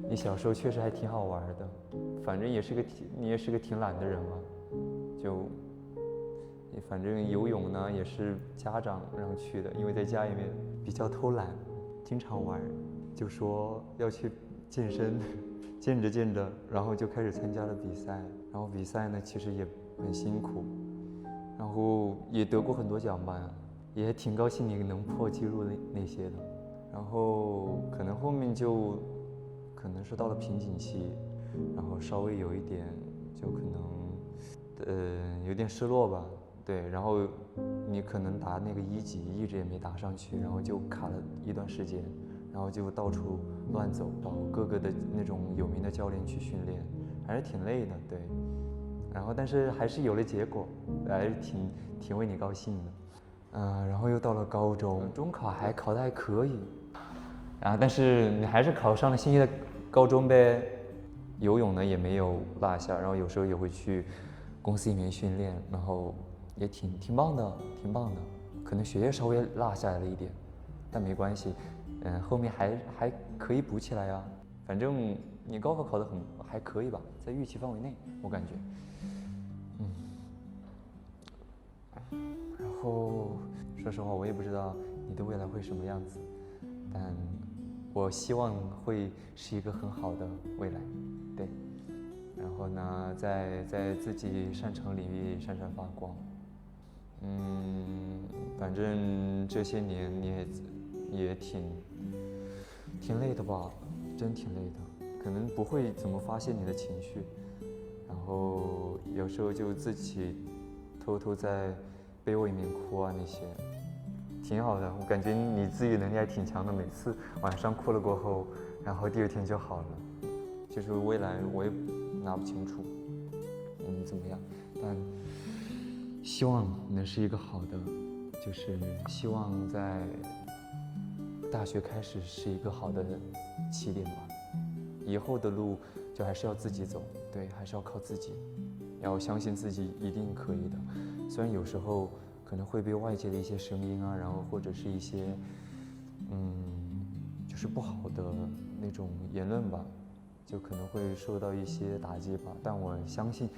你小时候确实还挺好玩的，反正你也是个挺懒的人嘛，就反正游泳呢也是家长让去的，因为在家里面比较偷懒，经常玩，就说要去健身，健着，然后就开始参加了比赛，然后比赛呢其实也很辛苦，然后也得过很多奖吧，也挺高兴你能破纪录那些的，然后可能后面就可能是到了瓶颈期，然后稍微有一点就可能有点失落吧，对，然后你可能打那个一级一直也没打上去，然后就卡了一段时间，然后就到处乱走，找各个的那种有名的教练去训练，还是挺累的，对。然后但是还是有了结果，还是挺为你高兴的。然后又到了高中，中考还考得还可以，但是你还是考上了心仪的高中呗。游泳呢也没有落下，然后有时候也会去公司里面训练，然后也挺棒的，挺棒的。可能学业稍微落下来了一点，但没关系，后面还可以补起来呀。反正你高考考得还可以吧，在预期范围内，我感觉。然后说实话，我也不知道你的未来会什么样子，但我希望会是一个很好的未来，对。然后呢，在自己擅长领域闪闪发光。反正这些年你也挺累的吧，真挺累的，可能不会怎么发泄你的情绪，然后有时候就自己偷偷在被窝里面哭啊那些，挺好的。我感觉你自愈能力还挺强的，每次晚上哭了过后，然后第二天就好了。就是未来我也拿不清楚，怎么样，但希望能是一个好的，就是希望在大学开始是一个好的起点吧。以后的路就还是要自己走，对，还是要靠自己，要相信自己一定可以的。虽然有时候可能会被外界的一些声音啊，然后或者是一些就是不好的那种言论吧，就可能会受到一些打击吧。但我相信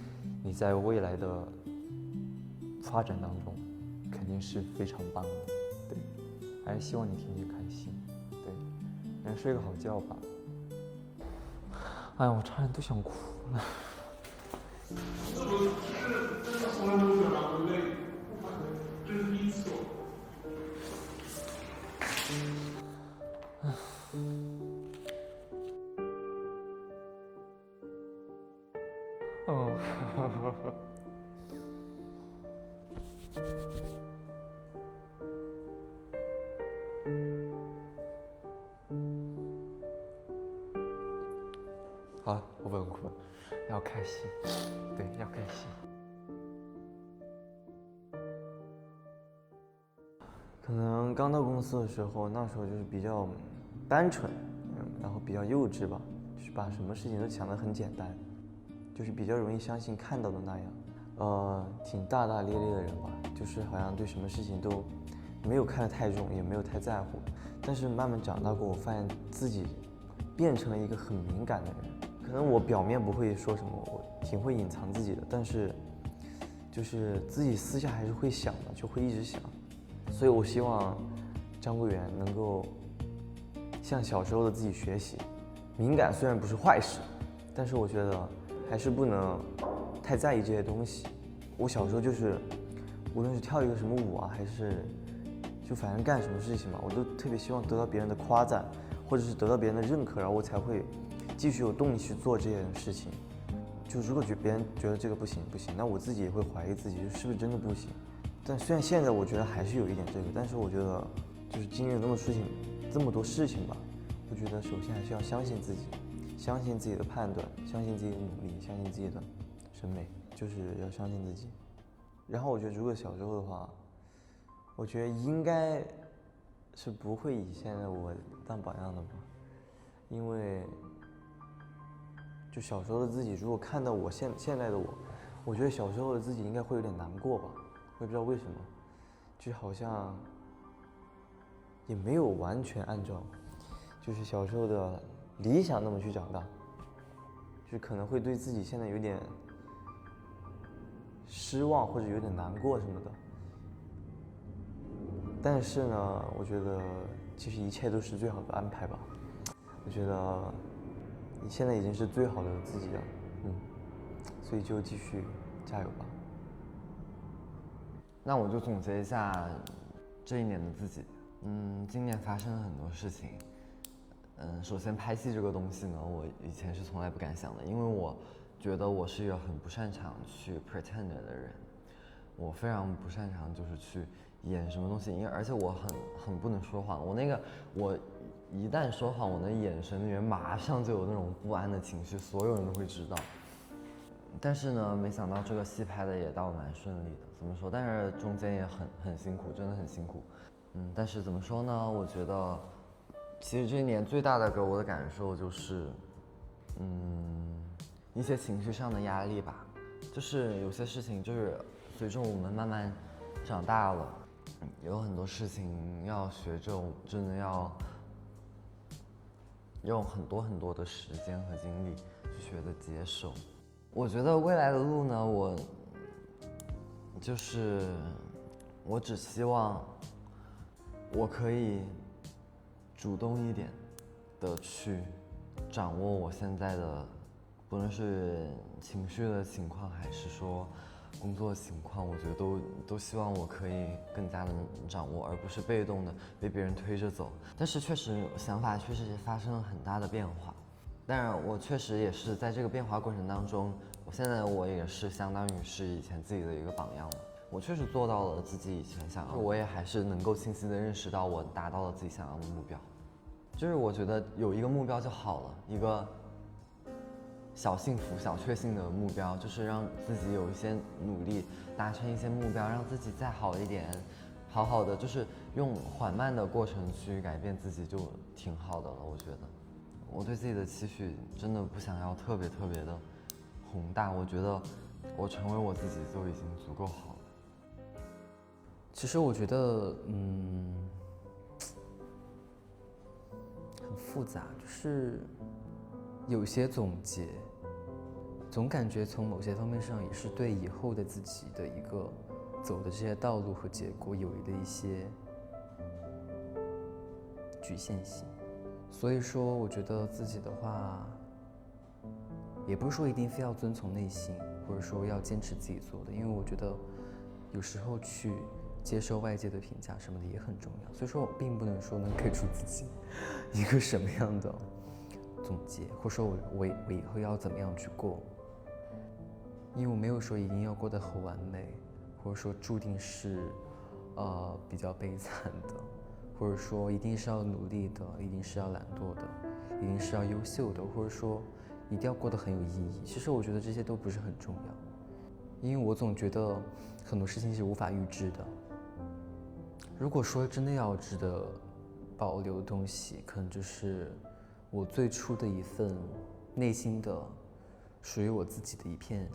你在未来的发展当中肯定是非常棒的，对，还是希望你天天开心，对，能睡个好觉吧。哎呀，我差点都想哭了。这个是真的从来没有表达过累，这是第一次。哦，好，我不能哭了，要开心，对，要开心。可能刚到公司的时候，那时候就是比较单纯，然后比较幼稚吧，就是把什么事情都想得很简单，就是比较容易相信看到的那样，挺大大咧咧的人吧，就是好像对什么事情都没有看得太重，也没有太在乎。但是慢慢长大过，我发现自己变成了一个很敏感的人。可能我表面不会说什么，我挺会隐藏自己的，但是就是自己私下还是会想的，就会一直想。所以我希望张桂元能够向小时候的自己学习，敏感虽然不是坏事，但是我觉得还是不能太在意这些东西。我小时候就是，无论是跳一个什么舞啊，还是就反正干什么事情嘛，我都特别希望得到别人的夸赞，或者是得到别人的认可，然后我才会继续有动力去做这件事情。就如果别人觉得这个不行，那我自己也会怀疑自己，就是不是真的不行。但虽然现在我觉得还是有一点这个，但是我觉得就是经历了这么多事情吧，我觉得首先还是要相信自己，相信自己的判断，相信自己的努力，相信自己的审美，就是要相信自己。然后我觉得如果小时候的话，我觉得应该是不会以现在我当榜样的吧，因为就小时候的自己，如果看到现在的我，我觉得小时候的自己应该会有点难过吧。我也不知道为什么，就好像也没有完全按照就是小时候的理想那么去长大，就是可能会对自己现在有点失望或者有点难过什么的。但是呢，我觉得其实一切都是最好的安排吧。我觉得你现在已经是最好的自己了，所以就继续加油吧。那我就总结一下这一年的自己。今年发生了很多事情。首先拍戏这个东西呢，我以前是从来不敢想的，因为我觉得我是一个很不擅长去 pretend 的人，我非常不擅长就是去演什么东西，而且我很不能说谎。我一旦说谎，我的眼神里面马上就有那种不安的情绪，所有人都会知道。但是呢，没想到这个戏拍的也倒蛮顺利的，怎么说？但是中间也很辛苦，真的很辛苦。但是怎么说呢？我觉得，其实这一年最大的给我的感受就是，一些情绪上的压力吧。就是有些事情，就是随着我们慢慢长大了，有很多事情要学着真的要用很多的时间和精力去学着接受。我觉得未来的路呢，我只希望我可以主动一点的去掌握我现在的，不论是情绪的情况还是说工作情况，我觉得都希望我可以更加的掌握，而不是被动的被别人推着走。但是确实想法确实发生了很大的变化，当然我确实也是在这个变化过程当中，现在我也是相当于是以前自己的一个榜样了。我确实做到了自己以前想要的，我也还是能够清晰的认识到我达到了自己想要的目标。就是我觉得有一个目标就好了，一个小幸福、小确幸的目标，就是让自己有一些努力，达成一些目标，让自己再好一点，好好的，就是用缓慢的过程去改变自己，就挺好的了。我觉得，我对自己的期许真的不想要特别的宏大，我觉得我成为我自己就已经足够好了。其实我觉得，很复杂，就是有些总结，总感觉从某些方面上也是对以后的自己的一个走的这些道路和结果有的一些局限性。所以说，我觉得自己的话，也不是说一定非要遵从内心，或者说要坚持自己做的，因为我觉得有时候去接受外界的评价什么的也很重要。所以说我并不能说能给出自己一个什么样的总结，或者说我以后要怎么样去过，因为我没有说一定要过得很完美，或者说注定是比较悲惨的，或者说一定是要努力的，一定是要懒惰的，一定是要优秀的，或者说一定要过得很有意义。其实我觉得这些都不是很重要，因为我总觉得很多事情是无法预知的。如果说真的要值得保留的东西，可能就是我最初的一份内心的属于我自己的一片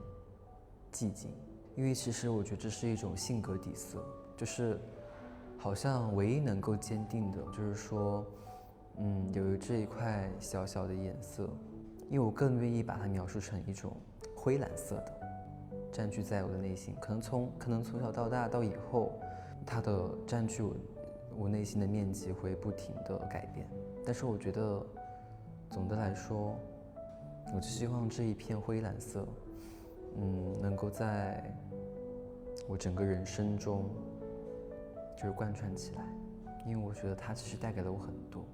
寂静。因为其实我觉得这是一种性格底色，就是好像唯一能够坚定的就是说有这一块小小的颜色，因为我更愿意把它描述成一种灰蓝色的占据在我的内心，可能从小到大到以后，它的占据我内心的面积会不停的改变。但是我觉得总的来说，我只希望这一片灰蓝色能够在我整个人生中就是贯穿起来，因为我觉得它其实带给了我很多，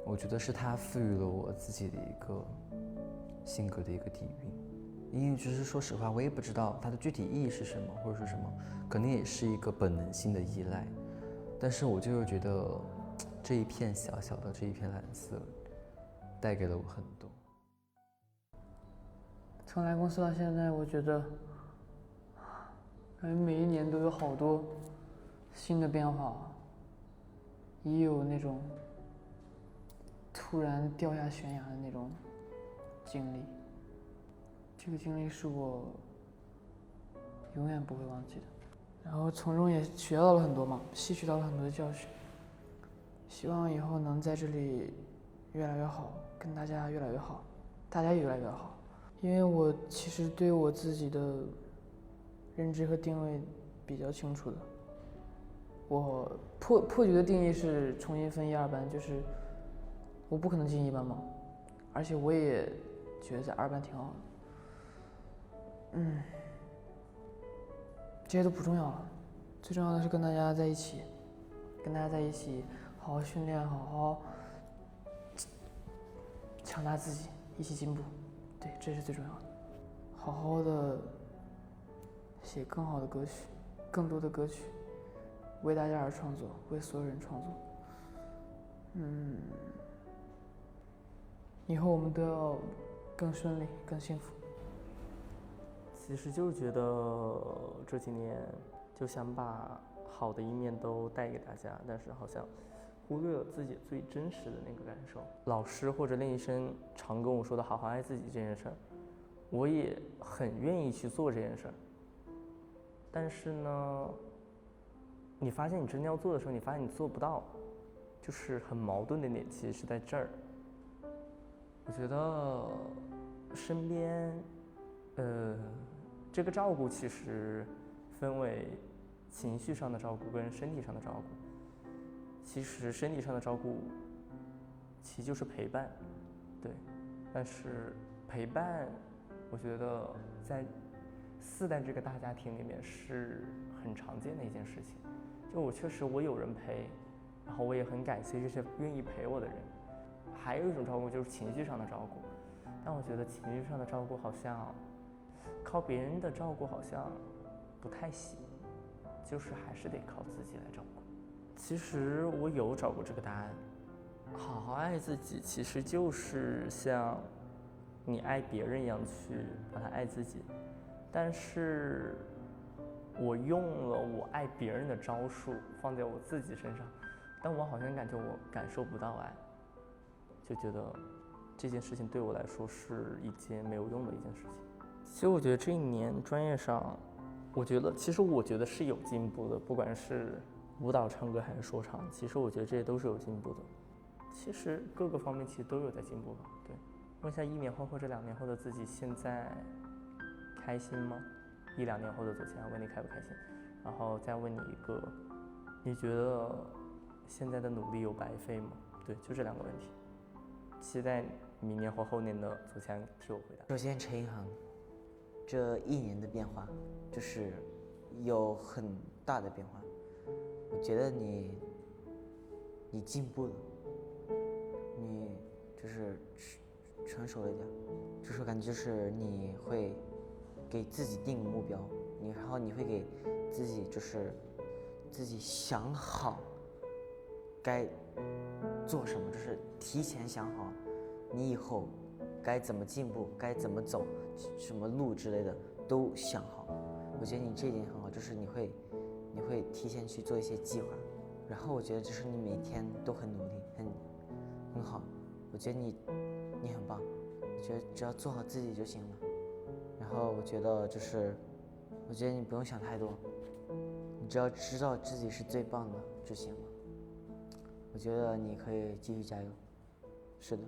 我觉得是它赋予了我自己的一个性格的一个底蕴。因为其实说实话，我也不知道它的具体意义是什么，或者是什么，可能也是一个本能性的依赖。但是我就是觉得这一片小小的这一片蓝色，带给了我很多。从来公司到现在，我觉得，感觉每一年都有好多新的变化，也有那种突然掉下悬崖的那种经历。这个经历是我永远不会忘记的，然后从中也学到了很多嘛，吸取到了很多的教训。希望以后能在这里越来越好，跟大家越来越好，大家也越来越好。因为我其实对我自己的认知和定位比较清楚的。我破局的定义是重新分一二班，就是我不可能进一班嘛，而且我也觉得在二班挺好的。这些都不重要了，最重要的是跟大家在一起，好好训练，好好强大自己，一起进步。对，这是最重要的。好好的写更好的歌曲，更多的歌曲，为大家而创作，为所有人创作。以后我们都要更顺利，更幸福。其实就是觉得这几年就想把好的一面都带给大家，但是好像忽略了自己最真实的那个感受。老师或者练习生常跟我说的好好爱自己这件事儿，我也很愿意去做这件事儿。但是呢，你发现你真的要做的时候，你发现你做不到，就是很矛盾的点，其实是在这儿。我觉得身边，这个照顾其实分为情绪上的照顾跟身体上的照顾。其实身体上的照顾，其实就是陪伴，对。但是陪伴，我觉得在4代这个大家庭里面是很常见的一件事情。就我确实我有人陪，然后我也很感谢这些愿意陪我的人。还有一种照顾就是情绪上的照顾，但我觉得情绪上的照顾好像靠别人的照顾好像不太行，就是还是得靠自己来照顾。其实我有找过这个答案，好好爱自己其实就是像你爱别人一样去把他爱自己，但是我用了我爱别人的招数放在我自己身上，但我好像感觉我感受不到爱，就觉得这件事情对我来说是一件没有用的一件事情。其实我觉得这一年专业上，我觉得是有进步的，不管是舞蹈、唱歌还是说唱，其实我觉得这些都是有进步的。其实各个方面其实都有在进步吧。对，问一下1年后或者2年后的自己，现在开心吗？1、2年后的左前问你开不开心，然后再问你一个，你觉得现在的努力有白费吗？对，就这2个问题。期待明年或后年的左前替我回答。首先，陈一航，这1年的变化就是有很大的变化。我觉得你进步了，你就是成熟了一点，就是我感觉就是你会给自己定目标，然后你会给自己就是自己想好该做什么，就是提前想好你以后该怎么进步，该怎么走，什么路之类的都想好。我觉得你这一点很好，就是你会提前去做一些计划，然后我觉得就是你每天都很努力，很好。我觉得你很棒，我觉得只要做好自己就行了。然后我觉得你不用想太多，你只要知道自己是最棒的就行了。我觉得你可以继续加油。是的。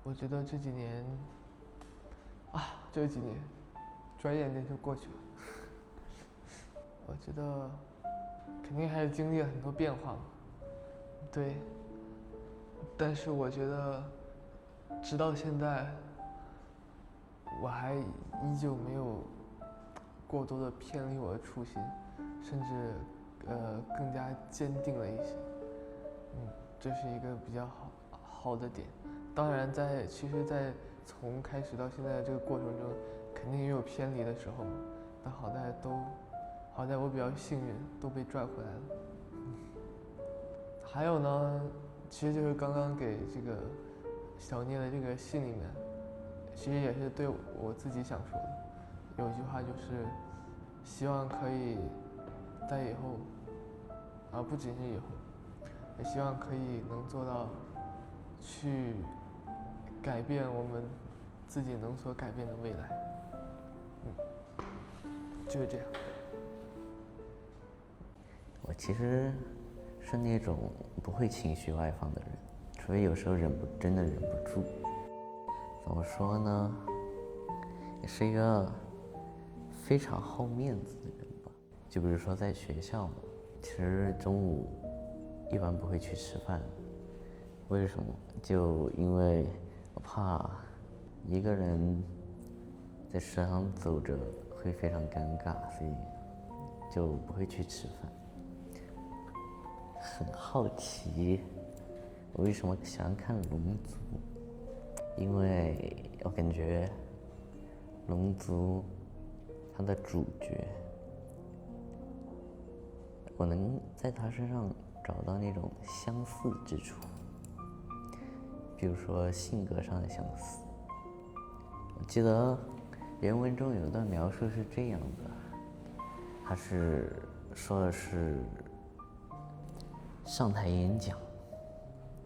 我觉得这几年转眼间就过去了。我觉得肯定还是经历了很多变化嘛，对。但是我觉得，直到现在，我还依旧没有过多的偏离我的初心，甚至更加坚定了一些。这是一个比较好的点。当然其实在从开始到现在的这个过程中，肯定也有偏离的时候，但好在我比较幸运，都被拽回来了。还有呢，其实就是刚刚给这个小聂的这个信里面，其实也是对我自己想说的。有一句话就是，希望可以在以后，不仅是以后，也希望可以能做到去改变我们自己所改变的未来。就是这样。我其实是那种不会情绪外放的人，除非有时候真的忍不住。怎么说呢？也是一个非常好面子的人吧。就比如说在学校嘛，其实中午一般不会去吃饭。为什么？就因为我怕一个人在食堂走着会非常尴尬，所以就不会去吃饭。很好奇，我为什么喜欢看《龙族》？因为我感觉《龙族》它的主角，我能在他身上找到那种相似之处，比如说性格上的相似。我记得原文中有一段描述是这样的，他是说的是上台演讲，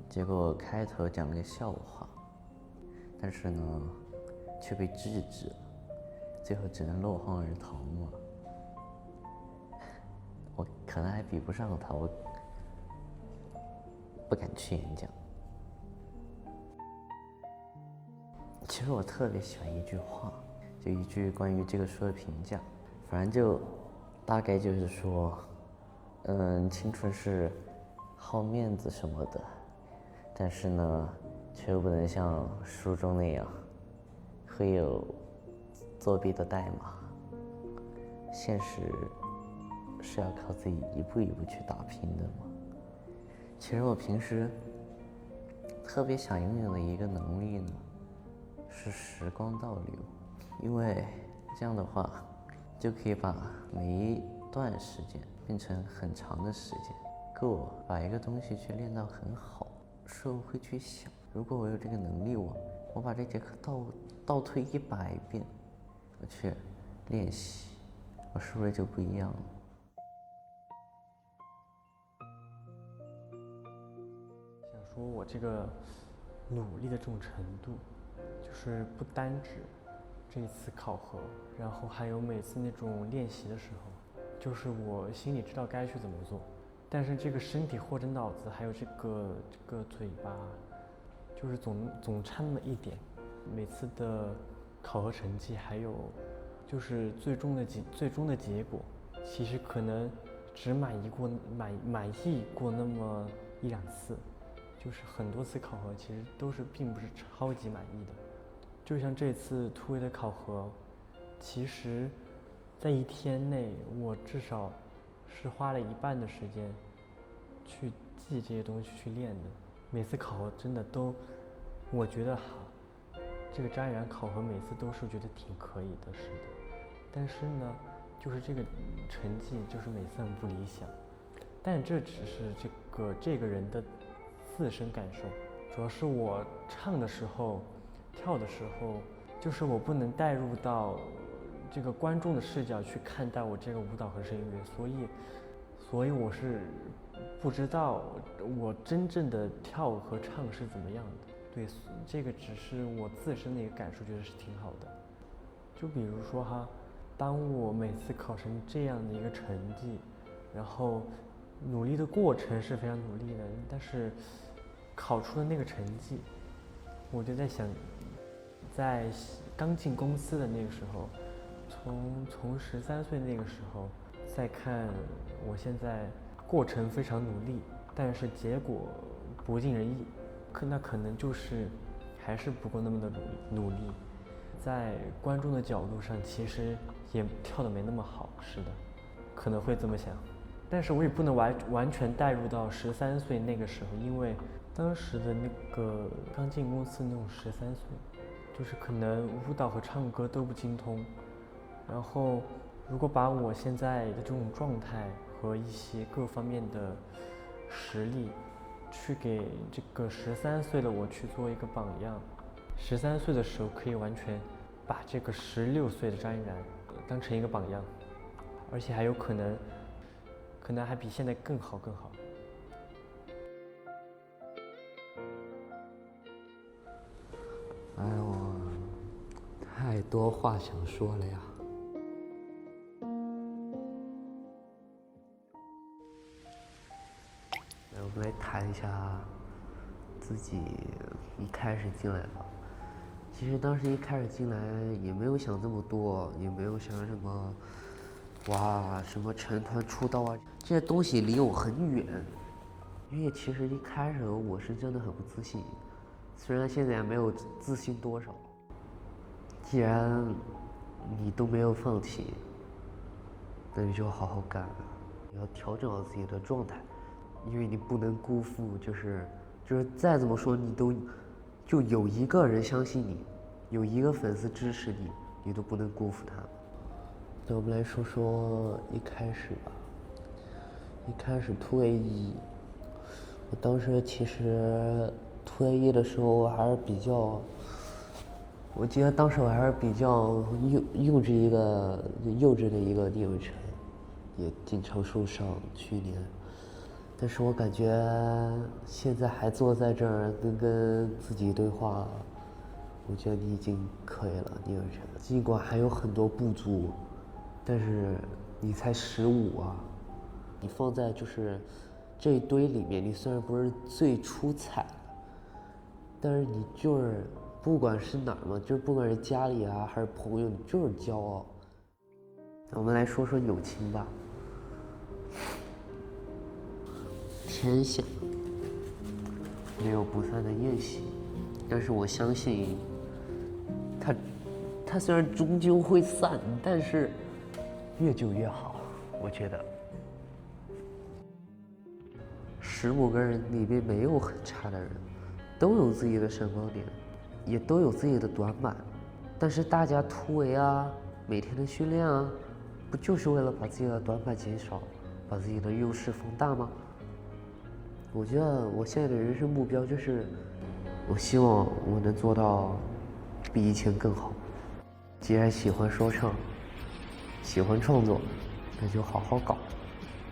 结果开头讲了个笑话，但是呢却被制止了，最后只能落荒而逃嘛。我可能还比不上他，我不敢去演讲。其实我特别喜欢一句话，就一句关于这个书的评价，反正就大概就是说，青春是好面子什么的，但是呢，却又不能像书中那样会有作弊的代码。现实是要靠自己一步一步去打拼的嘛。其实我平时特别想拥有的一个能力呢，是时光倒流，因为这样的话，就可以把每一段时间变成很长的时间，够我把一个东西去练到很好。是我会去想，如果我有这个能力，我把这节课倒退100遍，我去练习，我是不是就不一样了？想说我这个努力的这种程度，就是不单指这一次考核，然后还有每次那种练习的时候，就是我心里知道该去怎么做，但是这个身体或者脑子还有这个嘴巴，就是总差那么一点。每次的考核成绩还有就是最终的结果，其实可能只满意过那么1-2次，就是很多次考核其实都是并不是超级满意的。就像这次突围的考核，其实在1天内我至少是花了1半的时间去记这些东西去练的。每次考核真的都我觉得好，这个张然考核每次都是觉得挺可以的，是的。但是呢，就是这个成绩就是每次很不理想。但这只是这个人的自身感受，主要是我唱的时候、跳的时候，就是我不能带入到这个观众的视角去看待我这个舞蹈和声乐，所以我是不知道我真正的跳和唱是怎么样的。对，这个只是我自身的一个感受，觉得是挺好的。就比如说哈，当我每次考成这样的一个成绩，然后努力的过程是非常努力的，但是考出的那个成绩，我就在想，在刚进公司的那个时候，从13岁那个时候，再看我现在过程非常努力，但是结果不尽人意，那可能就是还是不够那么的努力。在观众的角度上，其实也跳得没那么好，是的，可能会这么想。但是我也不能完全带入到13岁那个时候，因为当时的那个刚进公司那种13岁，就是可能舞蹈和唱歌都不精通。然后，如果把我现在的这种状态和一些各方面的实力，去给这个13岁的我去做一个榜样，13岁的时候可以完全把这个16岁的张依然当成一个榜样，而且还有可能还比现在更好。哎呦，太多话想说了呀。我们来谈一下自己一开始进来吧。其实当时一开始进来也没有想这么多，也没有想什么，哇，什么成团出道啊，这些东西离我很远。因为其实一开始我是真的很不自信，虽然现在没有自信多少。既然你都没有放弃，那你就好好干，你要调整好自己的状态，因为你不能辜负，就是再怎么说你都就有一个人相信你，有一个粉丝支持你，你都不能辜负他。那我们来说说一开始吧。一开始突围一，我当时其实突围一的时候我还是比较，我记得当时我还是比较幼稚的一个聂伟辰，也经常受伤。去年，但是我感觉现在还坐在这儿能跟自己对话，我觉得你已经可以了，聂伟辰。尽管还有很多不足，但是你才15啊，你放在就是这一堆里面，你虽然不是最出彩，但是你就是不管是哪儿嘛，就不管是家里啊还是朋友，你就是骄傲。我们来说说友情吧。天下没有不散的宴席，但是我相信它虽然终究会散，但是越久越好，我觉得。15个人里面没有很差的人，都有自己的闪光点，也都有自己的短板，但是大家突围啊，每天的训练啊，不就是为了把自己的短板减少，把自己的优势放大吗？我觉得我现在的人生目标就是，我希望我能做到比以前更好。既然喜欢说唱，喜欢创作，那就好好搞。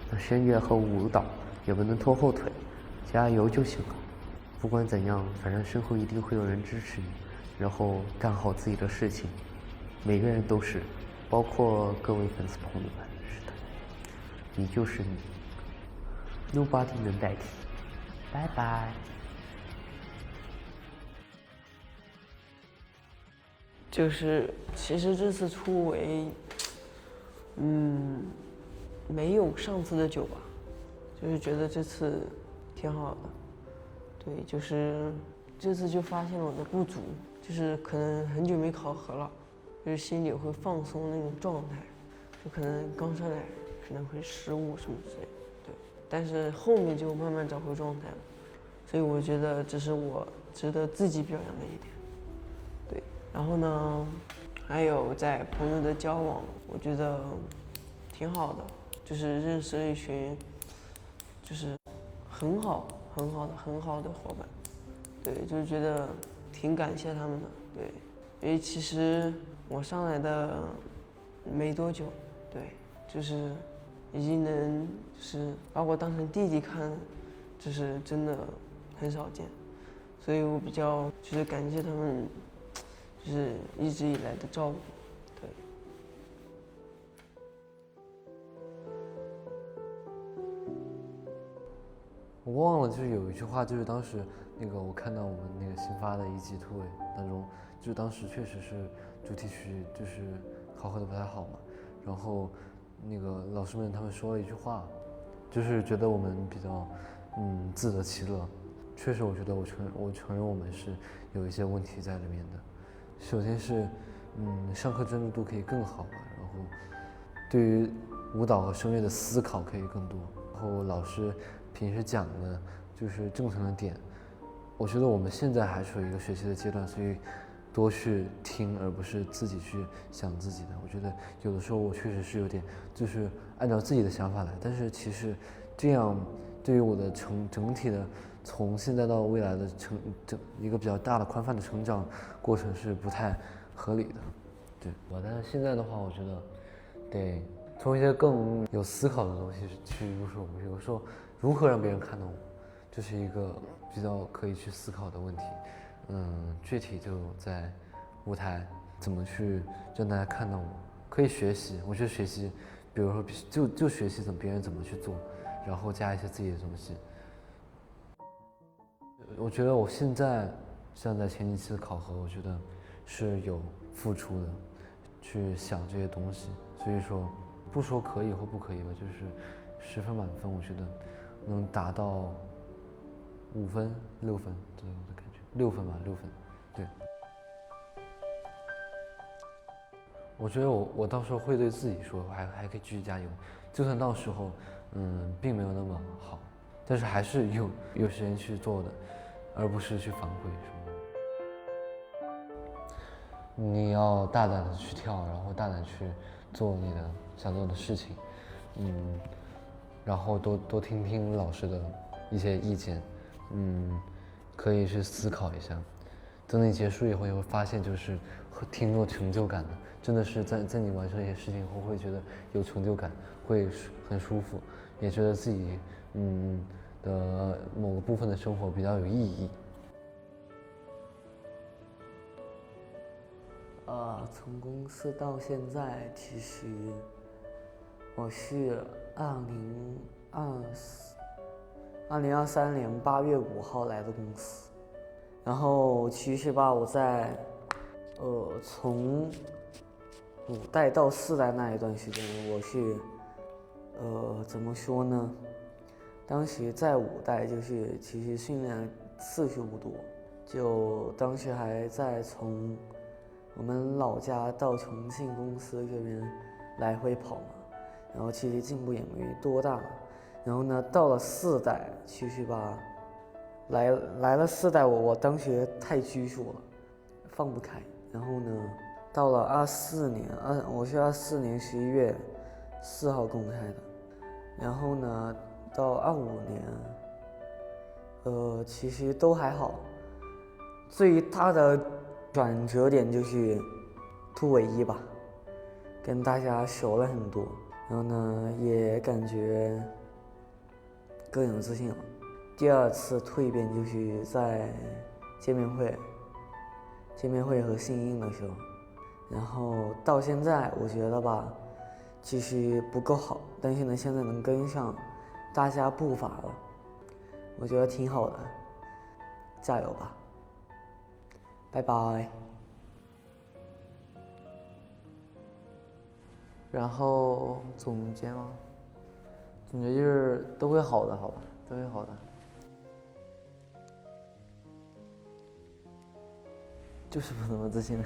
那声乐和舞蹈也不能拖后腿，加油就行了。不管怎样，反正身后一定会有人支持你，然后干好自己的事情。每个人都是，包括各位粉丝朋友们，是的，你就是你 ，Nobody 能代替。拜拜。就是其实这次突围，没有上次的久吧，就是觉得这次挺好的。对，就是这次就发现了我的不足，就是可能很久没考核了，就是心里会放松那种状态，就可能刚上来可能会失误什么之类的，对，但是后面就慢慢找回状态了，所以我觉得这是我值得自己表扬的一点。对，然后呢，还有在朋友的交往，我觉得挺好的，就是认识了一群就是很好的伙伴，对，就是觉得挺感谢他们的，对，因为其实我上来的没多久，对，就是已经能就是把我当成弟弟看，就是真的很少见，所以我比较就是感谢他们，就是一直以来的照顾，对。我忘了，就是有一句话，就是当时那个我看到我们那个新发的1季突围当中，就是当时确实是主题曲就是考核的不太好嘛，然后那个老师们他们说了一句话，就是觉得我们比较自得其乐。确实，我觉得我承认我们是有一些问题在里面的。首先是上课专注度可以更好嘛，然后对于舞蹈和声乐的思考可以更多，然后老师平时讲的就是正常的点，我觉得我们现在还处于一个学习的阶段，所以多去听，而不是自己去想自己的。我觉得有的时候我确实是有点就是按照自己的想法来，但是其实这样对于我的整体的从现在到未来的一个比较大的宽泛的成长过程是不太合理的。对，但是现在的话，我觉得得从一些更有思考的东西去入手，比如说如何让别人看到我，这是一个比较可以去思考的问题。具体就在舞台怎么去让大家看到我，可以学习。我觉得学习，比如说就学习别人怎么去做，然后加一些自己的东西。我觉得我现在像在前几期的考核，我觉得是有付出的，去想这些东西。所以说，不说可以或不可以吧，就是10分满分，我觉得能达到5分、6分左右的感觉，6分吧，6分，对。我觉得我到时候会对自己说，还可以继续加油，就算到时候并没有那么好，但是还是有时间去做的，而不是去反悔什么的。你要大胆的去跳，然后大胆去做你的想做的事情，然后多听听老师的一些意见，可以去思考一下。等你结束以后，你会发现就是挺有成就感的，真的是在你完成一些事情后，会觉得有成就感，会很舒服，也觉得自己的某个部分的生活比较有意义。从公司到现在，其实我是2023年8月5号来的公司，然后其实吧，我在从5代到4代那一段时间，我是怎么说呢？当时在5代就是其实训练次数不多，就当时还在从我们老家到重庆公司这边来回跑嘛，然后其实进步也没多大。然后呢，到了4代，其实吧，来了4代，我当时太拘束了，放不开。然后呢，到了24年，我是24年11月4号公开的。然后呢，到25年，其实都还好。最大的转折点就是突围1吧，跟大家熟了很多，然后呢也感觉更有自信了。第2次蜕变就是在见面会和新映的时候，然后到现在我觉得吧，其实不够好，但是呢现在能跟上大家步伐了，我觉得挺好的，加油吧，拜拜。然后总结吗？总结就是都会好的，好吧，都会好的。就是不怎么自信的，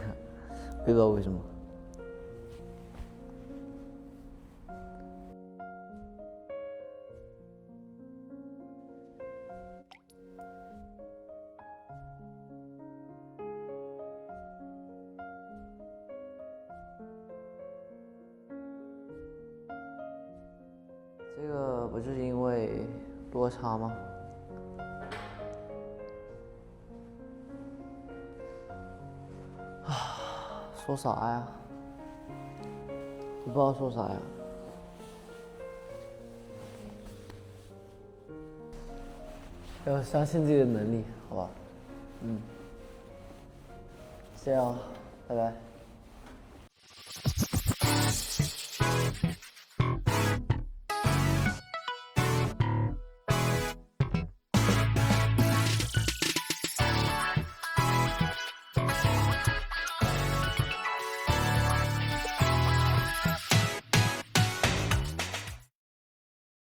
不知道为什么。这个不就是因为落差吗？说啥呀？我不知道说啥呀。要相信自己的能力，好吧？这样，拜拜。